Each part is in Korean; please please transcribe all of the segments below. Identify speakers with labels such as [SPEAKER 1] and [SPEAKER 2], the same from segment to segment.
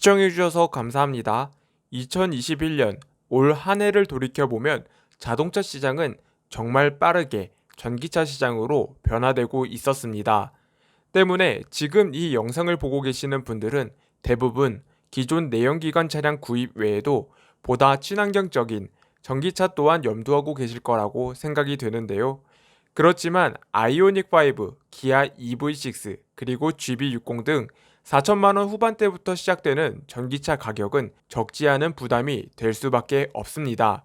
[SPEAKER 1] 시청해주셔서 감사합니다. 2021년 올 한 해를 돌이켜보면 자동차 시장은 정말 빠르게 전기차 시장으로 변화되고 있었습니다. 때문에 지금 이 영상을 보고 계시는 분들은 대부분 기존 내연기관 차량 구입 외에도 보다 친환경적인 전기차 또한 염두하고 계실 거라고 생각이 되는데요. 그렇지만 아이오닉5, 기아 EV6, 그리고 GB60 등 4천만 원 후반대부터 시작되는 전기차 가격은 적지 않은 부담이 될 수밖에 없습니다.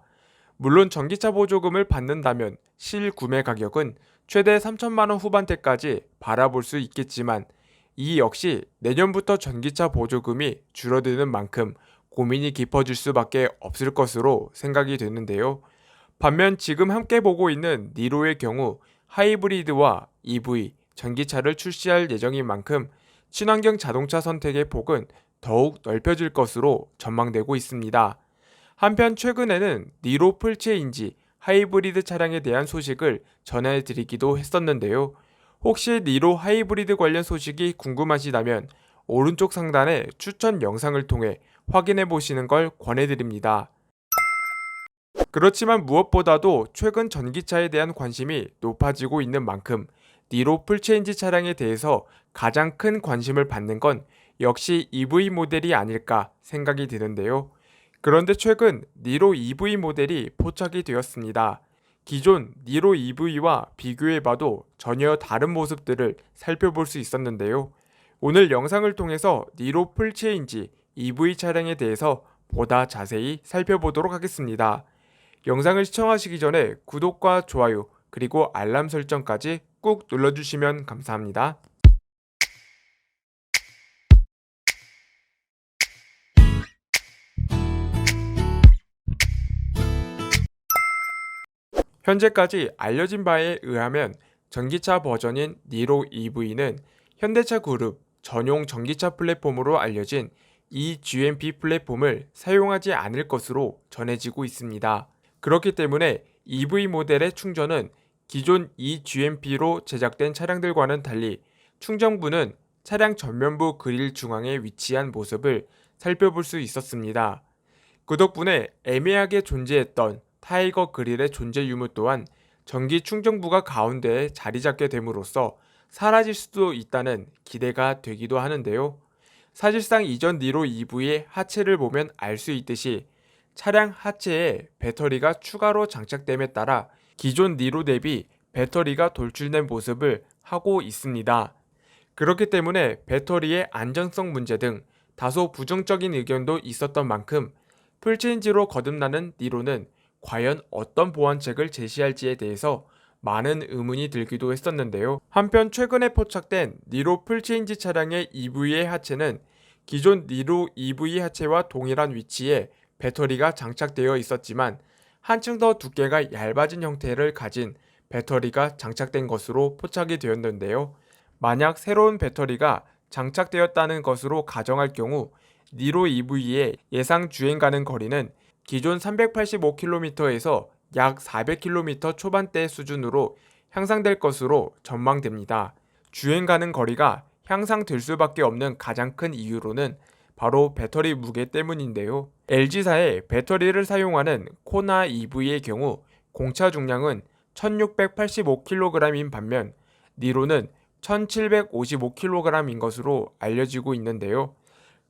[SPEAKER 1] 물론 전기차 보조금을 받는다면 실구매 가격은 최대 3천만 원 후반대까지 바라볼 수 있겠지만 이 역시 내년부터 전기차 보조금이 줄어드는 만큼 고민이 깊어질 수밖에 없을 것으로 생각이 되는데요. 반면 지금 함께 보고 있는 니로의 경우 하이브리드와 EV, 전기차를 출시할 예정인 만큼 친환경 자동차 선택의 폭은 더욱 넓혀질 것으로 전망되고 있습니다. 한편 최근에는 니로 풀체인지 하이브리드 차량에 대한 소식을 전해드리기도 했었는데요. 혹시 니로 하이브리드 관련 소식이 궁금하시다면 오른쪽 상단의 추천 영상을 통해 확인해 보시는 걸 권해드립니다. 그렇지만 무엇보다도 최근 전기차에 대한 관심이 높아지고 있는 만큼 니로 풀체인지 차량에 대해서 가장 큰 관심을 받는 건 역시 EV 모델이 아닐까 생각이 드는데요. 그런데 최근 니로 EV 모델이 포착이 되었습니다. 기존 니로 EV와 비교해봐도 전혀 다른 모습들을 살펴볼 수 있었는데요. 오늘 영상을 통해서 니로 풀체인지 EV 차량에 대해서 보다 자세히 살펴보도록 하겠습니다. 영상을 시청하시기 전에 구독과 좋아요 그리고 알람 설정까지 꾹 눌러주시면 감사합니다. 현재까지 알려진 바에 의하면 전기차 버전인 니로 EV는 현대차 그룹 전용 전기차 플랫폼으로 알려진 eGMP 플랫폼을 사용하지 않을 것으로 전해지고 있습니다. 그렇기 때문에 EV 모델의 충전은 기존 eGMP로 제작된 차량들과는 달리 충전부는 차량 전면부 그릴 중앙에 위치한 모습을 살펴볼 수 있었습니다. 그 덕분에 애매하게 존재했던 타이거 그릴의 존재 유무 또한 전기 충전부가 가운데에 자리 잡게 됨으로써 사라질 수도 있다는 기대가 되기도 하는데요. 사실상 이전 니로 EV의 하체를 보면 알 수 있듯이 차량 하체에 배터리가 추가로 장착됨에 따라 기존 니로 대비 배터리가 돌출된 모습을 하고 있습니다. 그렇기 때문에 배터리의 안전성 문제 등 다소 부정적인 의견도 있었던 만큼 풀체인지로 거듭나는 니로는 과연 어떤 보완책을 제시할지에 대해서 많은 의문이 들기도 했었는데요. 한편 최근에 포착된 니로 풀체인지 차량의 EV의 하체는 기존 니로 EV 하체와 동일한 위치에 배터리가 장착되어 있었지만 한층 더 두께가 얇아진 형태를 가진 배터리가 장착된 것으로 포착이 되었는데요. 만약 새로운 배터리가 장착되었다는 것으로 가정할 경우 니로 EV의 예상 주행 가능 거리는 기존 385km에서 약 400km 초반대 수준으로 향상될 것으로 전망됩니다. 주행 가능 거리가 향상될 수밖에 없는 가장 큰 이유로는 바로 배터리 무게 때문인데요. LG사의 배터리를 사용하는 코나 EV의 경우 공차 중량은 1685kg인 반면 니로는 1755kg인 것으로 알려지고 있는데요.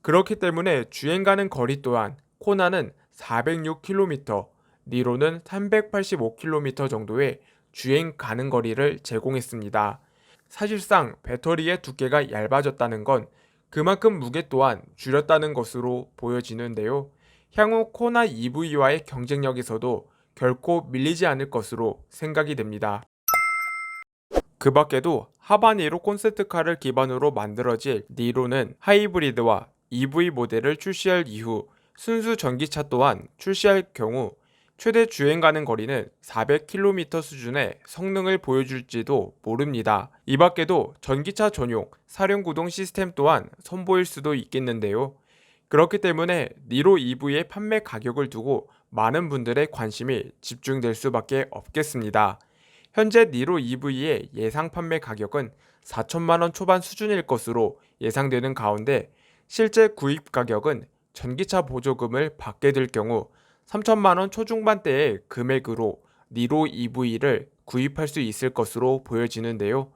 [SPEAKER 1] 그렇기 때문에 주행 가능 거리 또한 코나는 406km, 니로는 385km 정도의 주행 가능 거리를 제공했습니다. 사실상 배터리의 두께가 얇아졌다는 건 그만큼 무게 또한 줄였다는 것으로 보여지는데요. 향후 코나 EV와의 경쟁력에서도 결코 밀리지 않을 것으로 생각이 됩니다. 그 밖에도 하바네로 콘셉트카를 기반으로 만들어질 니로는 하이브리드와 EV 모델을 출시할 이후 순수 전기차 또한 출시할 경우 최대 주행 가능 거리는 400km 수준의 성능을 보여줄지도 모릅니다. 이 밖에도 전기차 전용 사륜구동 시스템 또한 선보일 수도 있겠는데요. 그렇기 때문에 니로 EV의 판매 가격을 두고 많은 분들의 관심이 집중될 수밖에 없겠습니다. 현재 니로 EV의 예상 판매 가격은 4천만 원 초반 수준일 것으로 예상되는 가운데 실제 구입 가격은 전기차 보조금을 받게 될 경우 3천만 원 초중반대의 금액으로 니로 EV를 구입할 수 있을 것으로 보여지는데요.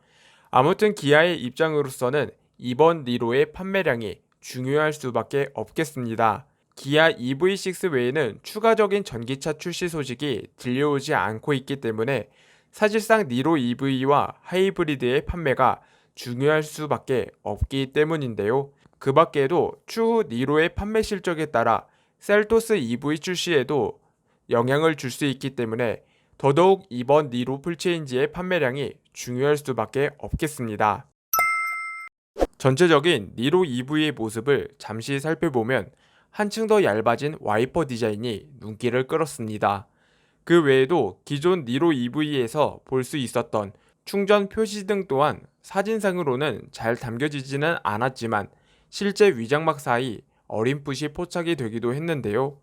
[SPEAKER 1] 아무튼 기아의 입장으로서는 이번 니로의 판매량이 중요할 수밖에 없겠습니다. 기아 EV6 외에는 추가적인 전기차 출시 소식이 들려오지 않고 있기 때문에 사실상 니로 EV와 하이브리드의 판매가 중요할 수밖에 없기 때문인데요. 그 밖에도 추후 니로의 판매 실적에 따라 셀토스 EV 출시에도 영향을 줄 수 있기 때문에 더더욱 이번 니로 풀체인지의 판매량이 중요할 수밖에 없겠습니다. 전체적인 니로 EV의 모습을 잠시 살펴보면 한층 더 얇아진 와이퍼 디자인이 눈길을 끌었습니다. 그 외에도 기존 니로 EV에서 볼 수 있었던 충전 표시등 또한 사진상으로는 잘 담겨지지는 않았지만 실제 위장막 사이 어렴풋이 포착이 되기도 했는데요.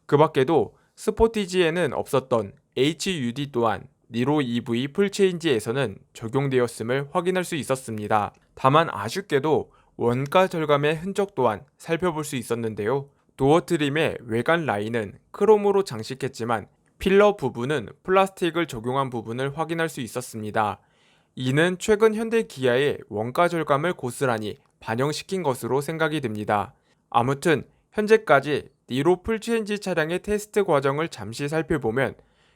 [SPEAKER 1] 그 밖에도 스포티지에는 없었던 HUD 또한 니로 EV 풀체인지에서는 적용되었음을 확인할 수 있었습니다. 다만 아쉽게도 원가 절감의 흔적 또한 살펴볼 수 있었는데요. 도어 트림의 외관 라인은 크롬으로 장식했지만 필러 부분은 플라스틱을 적용한 부분을 확인할 수 있었습니다. 이는 최근 현대 기아의 원가 절감을 고스란히 반영시킨 것으로 생각이 됩니다. 아무튼 현재까지 니로 풀체인지 차량의 테스트 과정을 잠시 살펴보면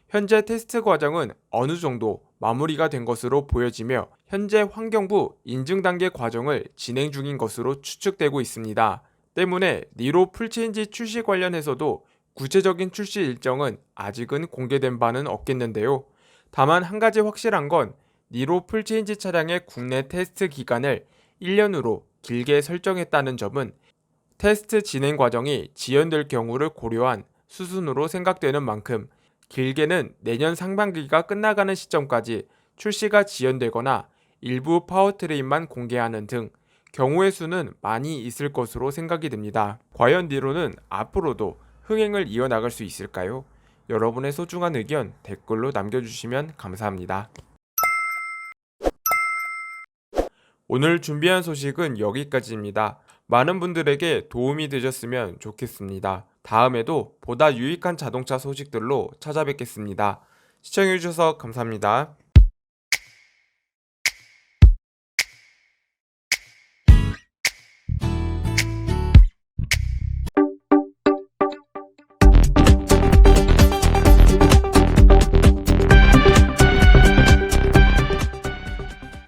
[SPEAKER 1] 현재 테스트 과정은 어느 정도 마무리가 된 것으로 보여지며 현재 환경부 인증 단계 과정을 진행 중인 것으로 추측되고 있습니다. 때문에 니로 풀체인지 출시 관련해서도 구체적인 출시 일정은 아직은 공개된 바는 없겠는데요. 다만 한 가지 확실한 건 니로 풀체인지 차량의 국내 테스트 기간을 1년으로 길게 설정했다는 점은 테스트 진행 과정이 지연될 경우를 고려한 수순으로 생각되는 만큼 길게는 내년 상반기가 끝나가는 시점까지 출시가 지연되거나 일부 파워트레인만 공개하는 등 경우의 수는 많이 있을 것으로 생각이 됩니다. 과연 니로는 앞으로도 흥행을 이어나갈 수 있을까요? 여러분의 소중한 의견 댓글로 남겨주시면 감사합니다. 오늘 준비한 소식은 여기까지입니다. 많은 분들에게 도움이 되셨으면 좋겠습니다. 다음에도 보다 유익한 자동차 소식들로 찾아뵙겠습니다. 시청해주셔서 감사합니다.